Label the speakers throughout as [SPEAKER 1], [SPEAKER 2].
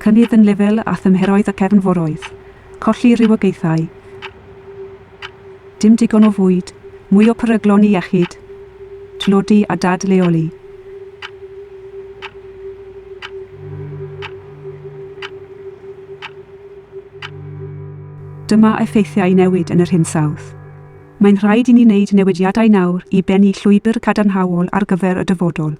[SPEAKER 1] cynnydd yn lefel a thymheroedd y cefnforoedd, colli rywogaethau, dim digon o fwyd, mwy o peryglon i iechyd, tlodi a dadleoli. Dyma effeithiau newid yn yr hinsawdd. Mae'n rhaid i ni wneud newidiadau nawr i bennu llwybr cadarnhaol ar gyfer y dyfodol.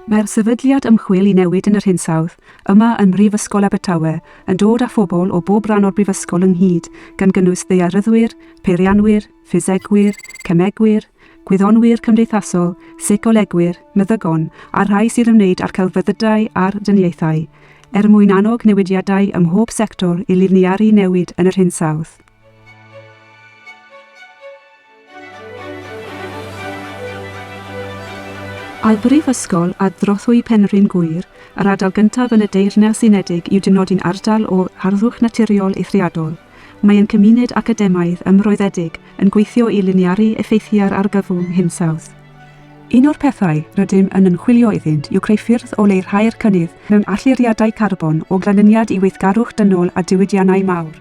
[SPEAKER 1] Mae'r Sefydliad Ymchwil i newid yn yr hinsawdd, yma yn Prifysgol Abertawe, yn dod â phobl o bob ran o'r brifysgol ynghyd, gan gynnwys ddaearyddwyr, peirianwyr, ffisegwyr, cemegwyr, gwyddonwyr cymdeithasol, seicolegwyr, meddygon, a rhai sy'n ymwneud â'r celfyddydau a'r dyniaethau, mwyn annog newidiadau ym mhob sector i liniaru newid yn yr hinsawdd. Al Brifysgol a Drothwy Penrhyn Gwir, yr ardal gyntaf yn y Deyrnas Unedig i'w dynodi'n ardal o harddwch naturiol eithriadol. Mae'n cymuned academaidd ymroeddedig yn gweithio i liniaru effeithiau'r argyfwng hinsawdd. Un o'r pethau rydym yn ymchwilio iddynt yw creu ffyrdd o leirhau'r cynnydd mewn allyriadau carbon o glanlyniad i weithgarwch dynol a diwydiannau mawr.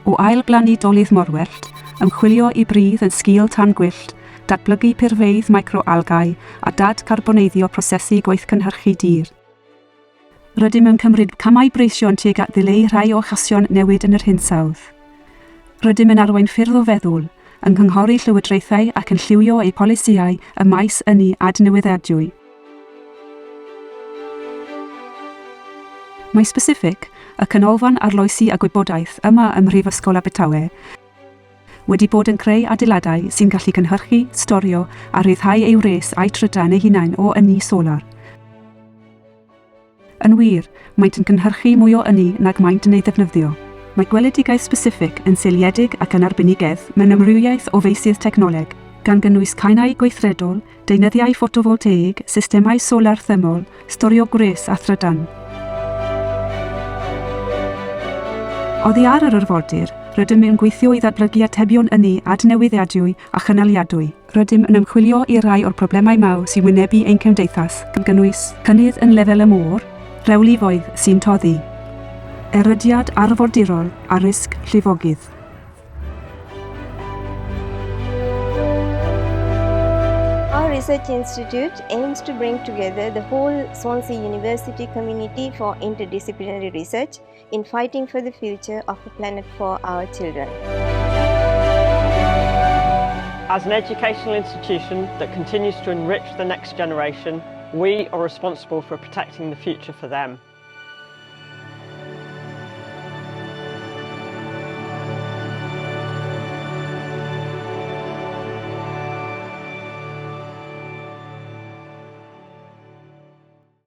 [SPEAKER 1] O ail-blannu dolydd morwellt, ymchwilio i bridd yn sgil tan gwyllt, datblygu purfeidd microalgau a dad-carboneiddio prosesu gweithcynhyrchu dir. Rydym yn cymryd camau breision tuag at ddileu rhai o achosion newid yn yr hinsawdd. Rydym yn arwain ffyrdd o feddwl, yn cynghori llywodraethau ac yn lliwio eu polisïau y maes ynni adnewyddiadwy. Mae specific, y canolfan arloesi a gwybodaeth yma ym Mhrifysgol Abertawe, wedi bod yn creu adeiladau sy'n gallu cynhyrchu, storio a rhyddhau ei wres a'i trydan eu hunain o ynni solar. Yn wir, maent yn cynhyrchu mwy o ynni nag maent yn ei ddefnyddio. Mae gweledigaeth specific yn seiliedig ac yn arbenigedd mewn amrywiaeth o feisydd technoleg, gan gynnwys caenau gweithredol, deunyddiau ffotovoltaig, systemau solar thermol, storio gwres a thrydan. Oddi ar yr arfordir, rydym yn gweithio i ddatblygu atebion ynni adnewyddiadwy a chynaliadwy. Rydym yn ymchwilio i rai o'r problemau mawr sy'n wynebu ein cymdeithas, gan gynnwys cynnydd yn lefel y môr, rewlifoedd sy'n toddi, erydiad arfordirol a risg llifogydd.
[SPEAKER 2] Our research institute aims to bring together the whole Swansea University community for interdisciplinary research in fighting for the future of a planet for our children.
[SPEAKER 3] As an educational institution that continues to enrich the next generation, we are responsible for protecting the future for them.